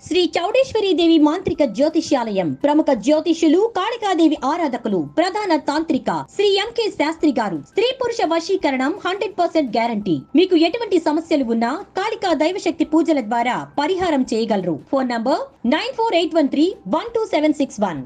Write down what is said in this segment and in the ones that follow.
శ్రీ చౌడేశ్వరి దేవి మాంత్రిక జ్యోతిష్యాలయం ప్రముఖ జ్యోతిష్యులు కాళికాదేవి ఆరాధకులు ప్రధాన తాంత్రిక శ్రీ ఎంకే శాస్త్రి గారు స్త్రీ పురుష వశీకరణం 100% గ్యారంటీ. మీకు ఎటువంటి సమస్యలు ఉన్నా కాళికా దైవశక్తి పూజల ద్వారా పరిహారం చేయగలరు. Phone number 9481312761.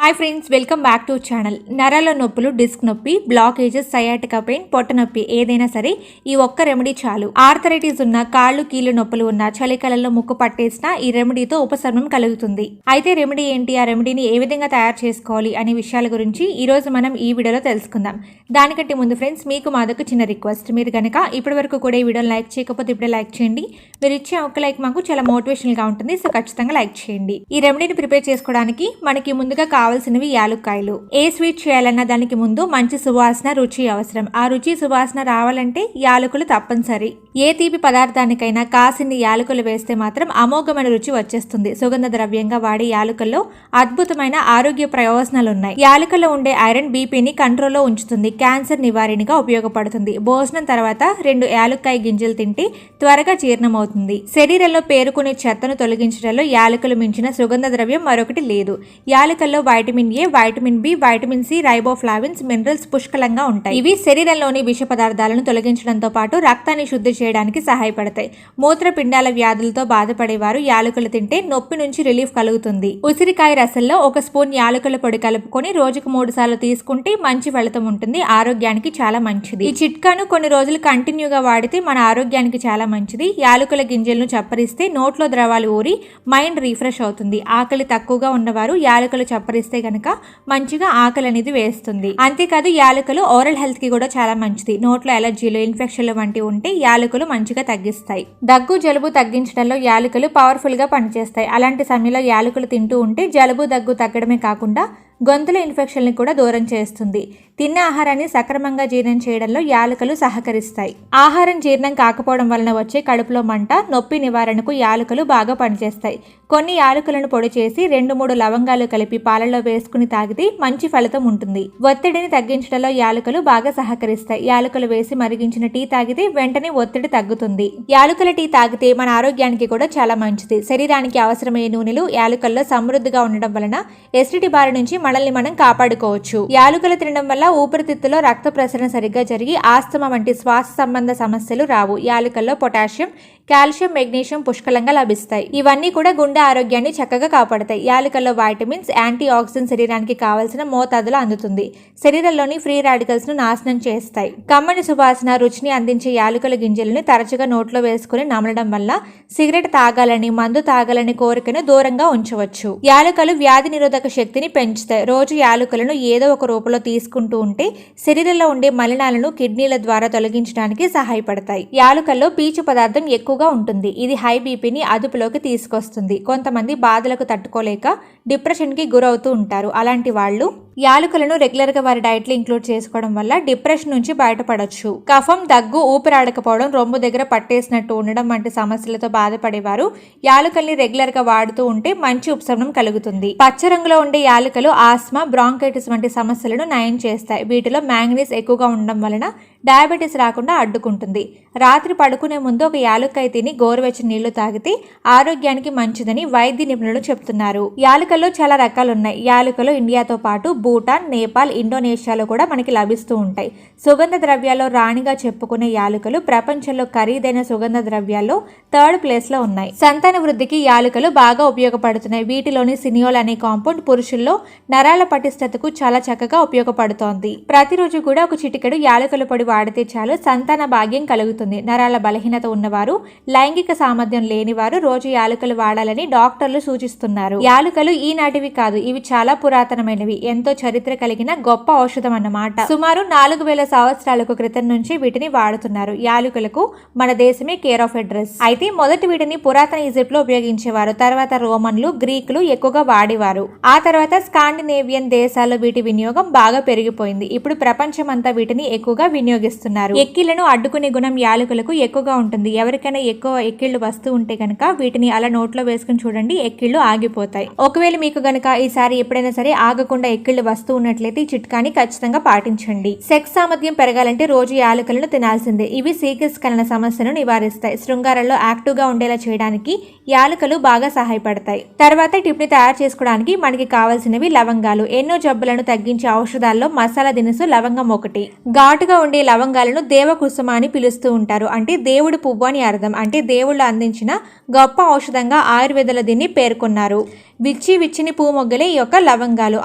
Hi friends, welcome back to channel. నరాల నొప్పులు, డిస్క్ నొప్పి, బ్లాకేజెస్, సయాటికా పెయిన్, పొట్ట నొప్పి ఏదైనా సరే ఈ ఒక్క రెమెడీ చాలు. ఆర్థరైటిస్ ఉన్న, కాళ్ళు కీళ్ళు నొప్పులు ఉన్న, చలికాలంలో ముక్కు పట్టేసినా ఈ రెమెడీతో ఉపశమనం కలుగుతుంది. అయితే రెమెడీ ఏంటి, ఆ రెమెడీని ఏ విధంగా తయారు చేసుకోవాలి అనే విషయాల గురించి ఈ రోజు మనం ఈ వీడియోలో తెలుసుకుందాం. దానికంటే ముందు ఫ్రెండ్స్, మీకు మాదొక చిన్న రిక్వెస్ట్. మీరు కనుక ఇప్పటి వరకు కూడా ఈ వీడియోని లైక్ చేయకపోతే ఇప్పుడే లైక్ చేయండి. మీరు ఇచ్చే ఒక్క లైక్ మాకు చాలా మోటివేషనల్ గా ఉంటుంది, సో ఖచ్చితంగా లైక్ చేయండి. ఈ రెమెడీని ప్రిపేర్ చేసుకోవడానికి మనకి ముందుగా కావాల్సినవి యాలుక్కాయలు. ఏ స్వీట్ చేయాలన్నా దానికి ముందు మంచి సువాసన, రుచి అవసరం. ఆ రుచి సువాసన రావాలంటే యాలకులు తప్పనిసరి. ఏ తీపి పదార్థానికైనా కాసిన్ని యాలకులు వేస్తే మాత్రం అమోఘమైన రుచి వచ్చేస్తుంది. సుగంధ ద్రవ్యంగా వాడే యాలకుల్లో అద్భుతమైన ఆరోగ్య ప్రయోజనాలు ఉన్నాయి. యాలకుల్లో ఉండే ఐరన్ బీపీని కంట్రోల్లో ఉంచుతుంది, క్యాన్సర్ నివారణగా ఉపయోగపడుతుంది. భోజనం తర్వాత 2 యాలుక్కాయ గింజలు తింటే త్వరగా జీర్ణమవుతుంది. శరీరంలో పేరుకునే చెత్తను తొలగించడంలో యాలకులు మించిన సుగంధ ద్రవ్యం మరొకటి లేదు. యాలకుల్లో vitamin A, vitamin B, vitamin C, riboflavins, minerals పుష్కలంగా ఉంటాయి. ఇవి శరీరంలోని విష పదార్థాలను తొలగించడంతో పాటు రక్తాన్ని శుద్ధి చేయడానికి సహాయపడతాయి. మూత్రపిండాల వ్యాధులతో బాధపడేవారు యాలకులు తింటే నొప్పి నుంచి రిలీఫ్ కలుగుతుంది. ఉసిరికాయ రసంలో 1 స్పూన్ యాలకుల పొడి కలుపుకొని రోజుకు 3 సార్లు తీసుకుంటే మంచి ఫలితం ఉంటుంది. ఆరోగ్యానికి చాలా మంచిది. ఈ చిట్కాను కొన్ని రోజులు కంటిన్యూగా వాడితే మన ఆరోగ్యానికి చాలా మంచిది. యాలకుల గింజలను చప్పరిస్తే నోట్లో ద్రవాలు ఊరి మైండ్ రిఫ్రెష్ అవుతుంది. ఆకలి తక్కువగా ఉన్నవారు యాలకులు చప్పరిస్తే గనక మంచిగా ఆకలి అనేది వేస్తుంది. అంతేకాదు యాలకులు ఓరల్ హెల్త్ కి కూడా చాలా మంచిది. నోట్లో ఎలర్జీలు, ఇన్ఫెక్షన్లు వంటివి ఉంటే యాలకులు మంచిగా తగ్గిస్తాయి. దగ్గు, జలుబు తగ్గించడంలో యాలకులు పవర్ఫుల్ గా పనిచేస్తాయి. అలాంటి సమయంలో యాలకులు తింటూ ఉంటే జలుబు, దగ్గు తగ్గడమే కాకుండా గొంతుల ఇన్ఫెక్షన్లు కూడా దూరం చేస్తుంది. తిన్న ఆహారాన్ని సక్రమంగా జీర్ణం చేయడంలో యాలకులు సహకరిస్తాయి. ఆహారం జీర్ణం కాకపోవడం వలన వచ్చే కడుపులో మంట, నొప్పి నివారణకు యాలకులు బాగా పనిచేస్తాయి. కొన్ని యాలకులను పొడి చేసి 2-3 లవంగాలు కలిపి పాలలో వేసుకుని తాగితే మంచి ఫలితం ఉంటుంది. ఒత్తిడిని తగ్గించడంలో యాలకులు బాగా సహకరిస్తాయి. యాలకులు వేసి మరిగించిన టీ తాగితే వెంటనే ఒత్తిడి తగ్గుతుంది. యాలకుల టీ తాగితే మన ఆరోగ్యానికి కూడా చాలా మంచిది. శరీరానికి అవసరమయ్యే నూనెలు యాలకుల్లో సమృద్ధిగా ఉండడం వలన ఎసిడిటీ బారి నుంచి మనల్ని మనం కాపాడుకోవచ్చు. యాలకులు తినడం వల్ల ఊపిరితిత్తులో రక్త ప్రసరణ సరిగ్గా జరిగి ఆస్తమా వంటి శ్వాస సంబంధ సమస్యలు రావు. యాలకుల్లో పొటాషియం, కాల్షియం, మెగ్నీషియం పుష్కలంగా లభిస్తాయి. ఇవన్నీ కూడా గుండె ఆరోగ్యాన్ని చక్కగా కాపాడతాయి. యాలకుల్లో వైటమిన్స్, యాంటీ ఆక్సిడెంట్స్ శరీరానికి కావాల్సిన మోతాదులో అందుతుంది. శరీరంలోని ఫ్రీ రాడికల్స్ ను నాశనం చేస్తాయి. కమ్మని సువాసన, రుచిని అందించే యాలకుల గింజలను తరచుగా నోట్లో వేసుకుని నమలడం వల్ల సిగరెట్ తాగాలని, మందు తాగాలని కోరికను దూరంగా ఉంచవచ్చు. యాలకులు వ్యాధి నిరోధక శక్తిని పెంచుతాయి. రోజు యాలకులను ఏదో ఒక రూపంలో తీసుకుంటూ ఉంటే శరీరంలో ఉండే మలినాలను కిడ్నీల ద్వారా తొలగించడానికి సహాయపడతాయి. యాలకుల్లో పీచు పదార్థం ఎక్కువగా ఉంటుంది. ఇది హై బీపీని అదుపులోకి తీసుకొస్తుంది. కొంతమంది బాధలకు తట్టుకోలేక డిప్రెషన్ కి గురవుతూ ఉంటారు. అలాంటి వాళ్ళు యాలకులను రెగ్యులర్ గా వారి డైట్ లో ఇంక్లూడ్ చేసుకోవడం వల్ల డిప్రెషన్ నుంచి బయటపడొచ్చు. కఫం, దగ్గు, ఊపిరాడకపోవడం, రొమ్ము దగ్గర పట్టేసినట్టు ఉండడం వంటి సమస్యలతో బాధపడేవారు యాలకుల్ని రెగ్యులర్ గా వాడుతూ ఉంటే మంచి ఉపశమనం కలుగుతుంది. పచ్చ రంగులో ఉండే యాలకులు ఆస్మా, బ్రాంకైటిస్ వంటి సమస్యలను నయం చేస్తాయి. వీటిలో మ్యాంగనీస్ ఎక్కువగా ఉండడం వలన డయాబెటీస్ రాకుండా అడ్డుకుంటుంది. రాత్రి పడుకునే ముందు ఒక యాలుక్కాయ తిని గోరువెచ్చని నీళ్లు తాగితే ఆరోగ్యానికి మంచిదని వైద్య నిపుణులు చెప్తున్నారు. యాలకుల్లో చాలా రకాలు ఉన్నాయి. యాలకులు ఇండియాతో పాటు భూటాన్, నేపాల్, ఇండోనేషియాలో కూడా మనకి లభిస్తూ ఉంటాయి. సుగంధ ద్రవ్యాల్లో రాణిగా చెప్పుకునే యాలకులు ప్రపంచంలో ఖరీదైన సుగంధ ద్రవ్యాల్లో 3rd ప్లేస్ లో ఉన్నాయి. సంతాన వృద్ధికి యాలకులు బాగా ఉపయోగపడుతున్నాయి. వీటిలోని సినియోల్ అనే కాంపౌండ్ పురుషుల్లో నరాల పటిష్టతకు చాలా చక్కగా ఉపయోగపడుతోంది. ప్రతిరోజు కూడా ఒక చిటికెడు యాలకుల పొడి వాడితే చాలు సంతాన భాగ్యం కలుగుతుంది. నరాల బలహీనత ఉన్నవారు, లైంగిక సామర్థ్యం లేనివారు రోజు యాలకులు వాడాలని డాక్టర్లు సూచిస్తున్నారు. యాలకులు ఈనాటివి కాదు, ఇవి చాలా పురాతనమైనవి. ఎంతో చరిత్ర కలిగిన గొప్ప ఔషధం అన్నమాట. సుమారు 4000 సంవత్సరాలకు క్రితం నుంచి వీటిని వాడుతున్నారు. యాలకులకు మన దేశమే కేర్ ఆఫ్ అడ్రస్. అయితే మొదటి వీటిని పురాతన ఈజిప్ట్ లో ఉపయోగించేవారు. తర్వాత రోమన్లు, గ్రీకులు ఎక్కువగా వాడేవారు. ఆ తర్వాత స్కాండినేవియన్ దేశాల్లో వీటి వినియోగం బాగా పెరిగిపోయింది. ఇప్పుడు ప్రపంచమంతా వీటిని ఎక్కువగా వినియోగిస్తున్నారు. వినియోగిస్తున్నారు. ఎక్కిళ్లను అడ్డుకునే గుణం యాలకులకు ఎక్కువగా ఉంటుంది. ఎవరికైనా ఎక్కువ ఎక్కిళ్లు వస్తూ ఉంటే గనక వీటిని అలా నోట్లో వేసుకుని చూడండి, ఎక్కిళ్లు ఆగిపోతాయి. ఒకవేళ మీకు గనక ఈసారి ఎప్పుడైనా సరే ఆగకుండా ఎక్కిళ్లు వస్తూ ఉన్నట్లయితే ఈ చిట్కాని ఖచ్చితంగా పాటించండి. సెక్స్ సామర్థ్యం పెరగాలంటే రోజు యాలకులను తినాల్సిందే. ఇవి శీఘ్రస్ఖలన సమస్యను నివారిస్తాయి. శృంగారంలో యాక్టివ్ గా ఉండేలా చేయడానికి యాలకులు బాగా సహాయపడతాయి. తర్వాత టిప్ ని తయారు చేసుకోవడానికి మనకి కావాల్సినవి లవంగాలు. ఎన్నో జబ్బులను తగ్గించే ఔషధాల్లో మసాలా దినుసు లవంగం ఒకటి. ఘాటుగా ఉండే లవంగాలను దేవకుసుమ అని పిలుస్తూ ఉంటారు. అంటే దేవుడి పువ్వు అని అర్థం. అంటే దేవుళ్ళు అందించిన గొప్ప ఔషధంగా ఆయుర్వేదంలో దీన్ని పేర్కొన్నారు. విచ్చిని పువ్వు మొగ్గలే ఈ యొక్క లవంగాలు.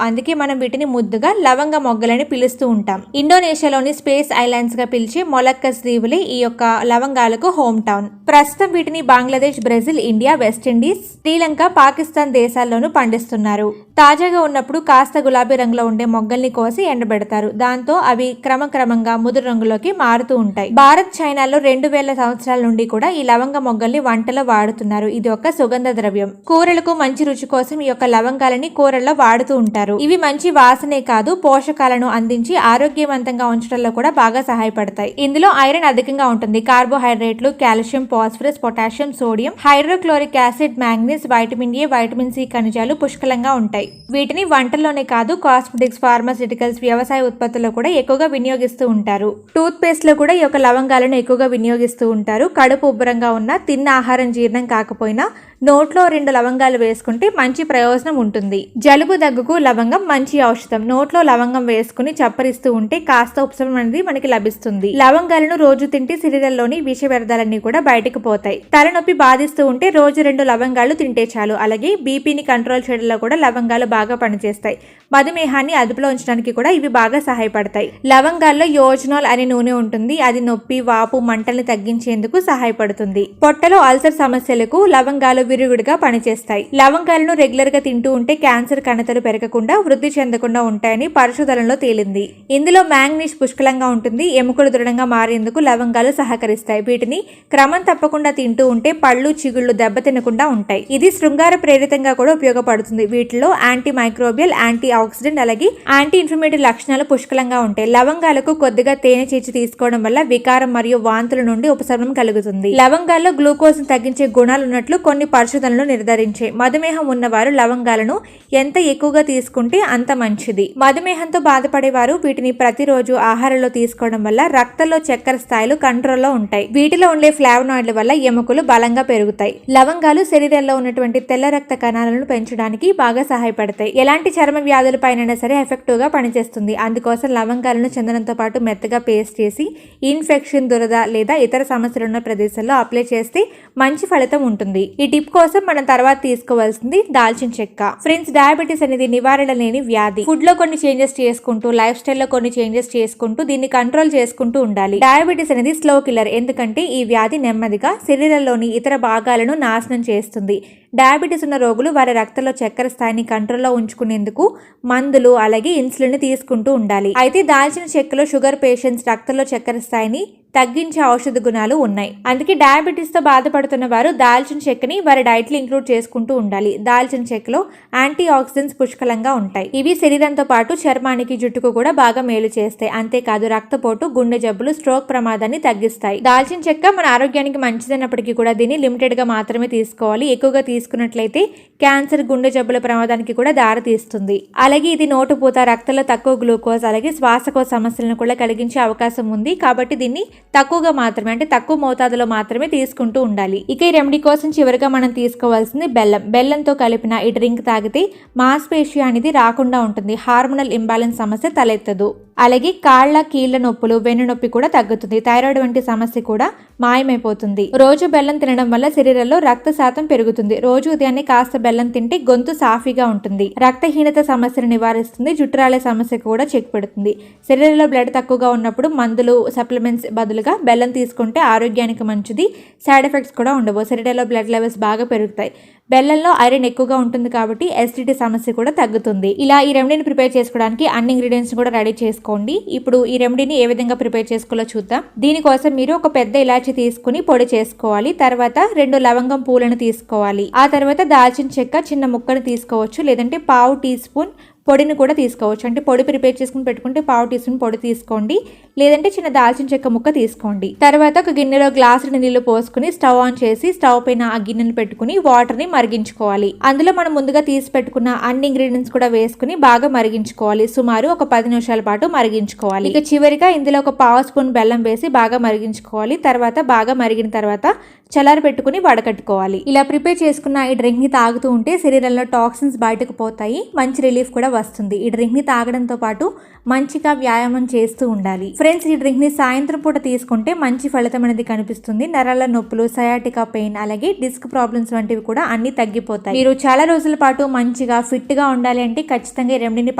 అందుకే మనం వీటిని ముద్దుగా లవంగ మొగ్గలని పిలుస్తూ ఉంటాం. ఇండోనేషియాలోని స్పేస్ ఐలాండ్స్ గా పిలిచే మొలక్కస్ దీవులే ఈ యొక్క లవంగాలకు హోమ్ టౌన్. ప్రస్తుతం వీటిని Bangladesh, Brazil, India, West Indies, Sri Lanka, Pakistan దేశాల్లోనూ పండిస్తున్నారు. తాజాగా ఉన్నప్పుడు కాస్త గులాబీ రంగులో ఉండే మొగ్గల్ని కోసి ఎండబెడతారు. దాంతో అవి క్రమక్రమంగా ముదురు రంగులోకి మారుతూ ఉంటాయి. భారత్, చైనాలో 2000 సంవత్సరాల నుండి కూడా ఈ లవంగ మొగ్గల్ని వంటలో వాడుతున్నారు. ఇది ఒక సుగంధ ద్రవ్యం. కూరలకు మంచి రుచి కోసం ఈ యొక్క లవంగాలని కూరల్లో వాడుతూ ఉంటారు. ఇవి మంచి వాసనే కాదు, పోషకాలను అందించి ఆరోగ్యవంతంగా ఉంచడంలో కూడా బాగా సహాయపడతాయి. ఇందులో ఐరన్ అధికంగా ఉంటుంది. కార్బోహైడ్రేట్లు, calcium, phosphorus, potassium, sodium, hydrochloric acid, manganese, vitamin A, vitamin C ఖనిజాలు పుష్కలంగా ఉంటాయి. వీటిని వంటల్లోనే కాదు, కాస్మెటిక్స్, ఫార్మాస్యూటికల్స్, వ్యవసాయ ఉత్పత్తుల్లో కూడా ఎక్కువగా వినియోగిస్తూ ఉంటారు. టూత్ పేస్ట్ లో కూడా ఈ యొక్క లవంగాలను ఎక్కువగా వినియోగిస్తూ ఉంటారు. కడుపు ఉబ్బరంగా ఉన్న, తిన్న ఆహారం జీర్ణం కాకపోయినా నోట్లో 2 లవంగాలు వేసుకుంటే మంచి ప్రయోజనం ఉంటుంది. జలుబు, దగ్గుకు లవంగం మంచి ఔషధం. నోట్లో లవంగం వేసుకుని చప్పరిస్తూ ఉంటే కాస్త ఉపశమనం అనేది మనకి లభిస్తుంది. లవంగాలను రోజు తింటే శరీరంలోని విష వ్యర్థాలన్నీ కూడా బయటకు పోతాయి. తలనొప్పి బాధిస్తూ ఉంటే రోజు 2 లవంగాలు తింటే చాలు. అలాగే బీపీని కంట్రోల్ చేయడంలో కూడా లవంగాలు బాగా పనిచేస్తాయి. మధుమేహాన్ని అదుపులో ఉంచడానికి కూడా ఇవి బాగా సహాయపడతాయి. లవంగాల్లో యోజనాల్ అనే నూనె ఉంటుంది. అది నొప్పి, వాపు, మంటల్ని తగ్గించేందుకు సహాయపడుతుంది. పొట్టలో అల్సర్ సమస్యలకు లవంగాలు విరుగుడుగా పనిచేస్తాయి. లవంగాలను రెగ్యులర్ గా తింటూ ఉంటే క్యాన్సర్ కణతలు పెరగకుండా, వృద్ధి చెందకుండా ఉంటాయని పరిశోధనలో తేలింది. ఇందులో మ్యాంగనీస్ పుష్కలంగా ఉంటుంది. ఎముకలు దృఢంగా మారేందుకు లవంగాలు సహకరిస్తాయి. వీటిని క్రమం తప్పకుండా తింటూ ఉంటే పళ్ళు, చిగుళ్ళు దెబ్బతినకుండా ఉంటాయి. ఇది శృంగార ప్రేరితంగా కూడా ఉపయోగపడుతుంది. వీటిలో యాంటీ మైక్రోబియల్, యాంటీ ఆక్సిడెంట్, అలాగే యాంటీ ఇన్ఫ్లమేటరీ లక్షణాలు పుష్కలంగా ఉంటాయి. లవంగాలకు కొద్దిగా తేనె చేర్చి తీసుకోవడం వల్ల వికారం మరియు వాంతుల నుండి ఉపశమనం కలుగుతుంది. లవంగాల్లో గ్లూకోజ్ తగ్గించే గుణాలు ఉన్నట్లు కొన్ని పరిశోధనలు నిర్ధారించాయి. మధుమేహం ఉన్నవారు లవంగాలను ఎంత ఎక్కువగా తీసుకుంటే అంత మంచిది. మధుమేహంతో బాధపడేవారు వీటిని ప్రతిరోజు ఆహారంలో తీసుకోవడం వల్ల రక్తంలో చక్కెర స్థాయిలు కంట్రోల్లో ఉంటాయి. వీటిలో ఉండే ఫ్లావనాయిడ్ల వల్ల ఎముకలు బలంగా పెరుగుతాయి. లవంగాలు శరీరంలో ఉన్నటువంటి తెల్ల రక్త కణాలను పెంచడానికి బాగా సహాయపడతాయి. ఎలాంటి చర్మ వ్యాధుల పైన సరే ఎఫెక్టివ్ గా పనిచేస్తుంది. అందుకోసం లవంగాలను చందనంతో పాటు మెత్తగా పేస్ట్ చేసి ఇన్ఫెక్షన్, దురద లేదా ఇతర సమస్యలున్న ప్రదేశాల్లో అప్లై చేస్తే మంచి ఫలితం ఉంటుంది. ఈ టిప్ కోసం మనం తర్వాత తీసుకోవాల్సింది దాల్చిన చెక్క. ఫ్రెండ్స్, డయాబెటీస్ అనేది నివారణ లేని వ్యాధి. ఫుడ్ లో కొన్ని చేంజెస్ చేసుకుంటూ, లైఫ్ స్టైల్ లో కొన్ని చేంజెస్ చేసుకుంటూ దీన్ని కంట్రోల్ చేసుకుంటూ ఉండాలి. డయాబెటీస్ అనేది స్లో కిల్లర్. ఎందుకంటే ఈ వ్యాధి నెమ్మదిగా శరీరంలోని ఇతర భాగాలను నాశనం చేస్తుంది. డయాబెటీస్ ఉన్న రోగులు వారి రక్తంలో చక్కెర స్థాయిని కంట్రోల్లో ఉంచుకునేందుకు మందులు, అలాగే ఇన్సులిన్ తీసుకుంటూ ఉండాలి. అయితే దాల్చిన చెక్కలో షుగర్ పేషెంట్స్ రక్తంలో చక్కెర స్థాయిని తగ్గించే ఔషధ గుణాలు ఉన్నాయి. అందుకే డయాబెటీస్ తో బాధపడుతున్న వారు దాల్చిన చెక్కని వారి డైట్ లో ఇంక్లూడ్ చేసుకుంటూ ఉండాలి. దాల్చిన చెక్కలో యాంటీ ఆక్సిడెంట్స్ పుష్కలంగా ఉంటాయి. ఇవి శరీరంతో పాటు చర్మానికి, జుట్టుకు కూడా బాగా మేలు చేస్తాయి. అంతేకాదు రక్తపోటు, గుండె జబ్బులు, స్ట్రోక్ ప్రమాదాన్ని తగ్గిస్తాయి. దాల్చిన చెక్క మన ఆరోగ్యానికి మంచిదన్నప్పటికీ కూడా దీన్ని లిమిటెడ్ గా మాత్రమే తీసుకోవాలి. ఎక్కువగా తీసుకున్నట్లయితే క్యాన్సర్, గుండె జబ్బుల ప్రమాదానికి కూడా దారి తీస్తుంది. అలాగే ఇది నోటుపూత, రక్తంలో తక్కువ గ్లూకోజ్, అలాగే శ్వాసకోశ సమస్యలను కూడా కలిగించే అవకాశం ఉంది. కాబట్టి దీన్ని తక్కువగా మాత్రమే, అంటే తక్కువ మోతాదులో మాత్రమే తీసుకుంటూ ఉండాలి. ఇక ఈ రెమెడీ కోసం చివరిగా మనం తీసుకోవాల్సింది బెల్లం. బెల్లంతో కలిపిన ఈ డ్రింక్ తాగితే మాస్పేషియా అనేది రాకుండా ఉంటుంది. హార్మోనల్ ఇంబ్యాలెన్స్ సమస్య తలెత్తదు. అలాగే కాళ్ల, కీళ్ల నొప్పులు, వెన్ను నొప్పి కూడా తగ్గుతుంది. థైరాయిడ్ వంటి సమస్య కూడా మాయమైపోతుంది. రోజు బెల్లం తినడం వల్ల శరీరంలో రక్త శాతం పెరుగుతుంది. రోజు ఉదయాన్నే కాస్త బెల్లం తింటే గొంతు సాఫీగా ఉంటుంది. రక్తహీనత సమస్యను నివారిస్తుంది. జుట్టురాలే సమస్య కూడా చెక్ పెడుతుంది. శరీరంలో బ్లడ్ తక్కువగా ఉన్నప్పుడు మందులు, సప్లిమెంట్స్ బదులుగా బెల్లం తీసుకుంటే ఆరోగ్యానికి మంచిది. సైడ్ ఎఫెక్ట్స్ కూడా ఉండవు. శరీరంలో బ్లడ్ లెవెల్స్ బాగా పెరుగుతాయి. బెల్లంలో ఐరన్ ఎక్కువగా ఉంటుంది కాబట్టి ఎసిడిటీ సమస్య కూడా తగ్గుతుంది. ఇలా ఈ రెమెడీని ప్రిపేర్ చేసుకోవడానికి అన్ని ఇంగ్రీడియంట్స్ కూడా రెడీ చేసుకోండి. ఇప్పుడు ఈ రెమెడీని ఏ విధంగా ప్రిపేర్ చేసుకోవాలో చూద్దాం. దీనికోసం మీరు ఒక పెద్ద ఇలాచి తీసుకుని పొడి చేసుకోవాలి. తర్వాత 2 లవంగం పూలను తీసుకోవాలి. ఆ తర్వాత దాల్చిన చెక్క చిన్న ముక్కను తీసుకోవచ్చు, లేదంటే ½ టీ స్పూన్ పొడిని కూడా తీసుకోవచ్చు. అంటే పొడి ప్రిపేర్ చేసుకుని పెట్టుకుంటే పావు టీ స్పూన్ పొడి తీసుకోండి, లేదంటే చిన్న దాల్చిన చెక్క ముక్క తీసుకోండి. తర్వాత ఒక గిన్నెలో గ్లాసుడి నీళ్లు పోసుకుని స్టవ్ ఆన్ చేసి స్టవ్ పైన ఆ గిన్నెను పెట్టుకుని వాటర్ ని మరిగించుకోవాలి. అందులో మనం ముందుగా తీసి పెట్టుకున్న అన్ని ఇంగ్రీడియంట్స్ కూడా వేసుకుని బాగా మరిగించుకోవాలి. సుమారు ఒక 10 నిమిషాల పాటు మరిగించుకోవాలి. ఇక చివరిగా ఇందులో ఒక పావు స్పూన్ బెల్లం వేసి బాగా మరిగించుకోవాలి. తర్వాత బాగా మరిగిన తర్వాత చల్లారి పెట్టుకుని వడకట్టుకోవాలి. ఇలా ప్రిపేర్ చేసుకున్న ఈ డ్రింక్ ని తాగుతూ ఉంటే శరీరంలో టాక్సిన్స్ బయటకు పోతాయి, మంచి రిలీఫ్ కూడా వస్తుంది. ఈ డ్రింక్ ని తాగడంతో పాటు మంచిగా వ్యాయామం చేస్తూ ఉండాలి. ఫ్రెండ్స్, ఈ డ్రింక్ ని సాయంత్రం పూట తీసుకుంటే మంచి ఫలితం అనేది కనిపిస్తుంది. నరాల నొప్పులు, సయాటికా పెయిన్, అలాగే డిస్క్ ప్రాబ్లమ్స్ వంటివి కూడా అన్ని తగ్గిపోతాయి. మీరు చాలా రోజుల పాటు మంచిగా ఫిట్ గా ఉండాలి అంటే ఖచ్చితంగా ఈ రెమెడీని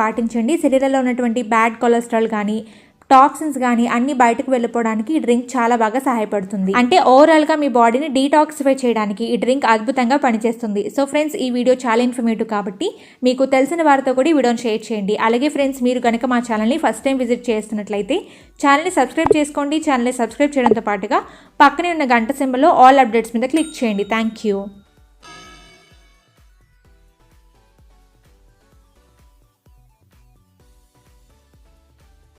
పాటించండి. శరీరంలో ఉన్నటువంటి బ్యాడ్ కొలెస్ట్రాల్ కానీ టాక్సిన్స్ కానీ అన్ని బయటకు వెళ్ళిపోవడానికి ఈ డ్రింక్ చాలా బాగా సహాయపడుతుంది. అంటే ఓవరాల్ గా మీ బాడీని డీటాక్సిఫై చేయడానికి ఈ డ్రింక్ అద్భుతంగా పనిచేస్తుంది. సో ఫ్రెండ్స్, ఈ వీడియో చాలా ఇన్ఫర్మేటివ్ కాబట్టి మీకు తెలిసిన వారితో కూడా ఈ వీడియోని షేర్ చేయండి. అలాగే ఫ్రెండ్స్, మీరు కనుక మా ఛానల్ని ఫస్ట్ టైం విజిట్ చేస్తున్నట్లయితే ఛానల్ని సబ్స్క్రైబ్ చేసుకోండి. ఛానల్ని సబ్స్క్రైబ్ చేయడంతో పాటుగా పక్కనే ఉన్న గంట సింబల్లో ఆల్ అప్డేట్స్ మీద క్లిక్ చేయండి. Thank you.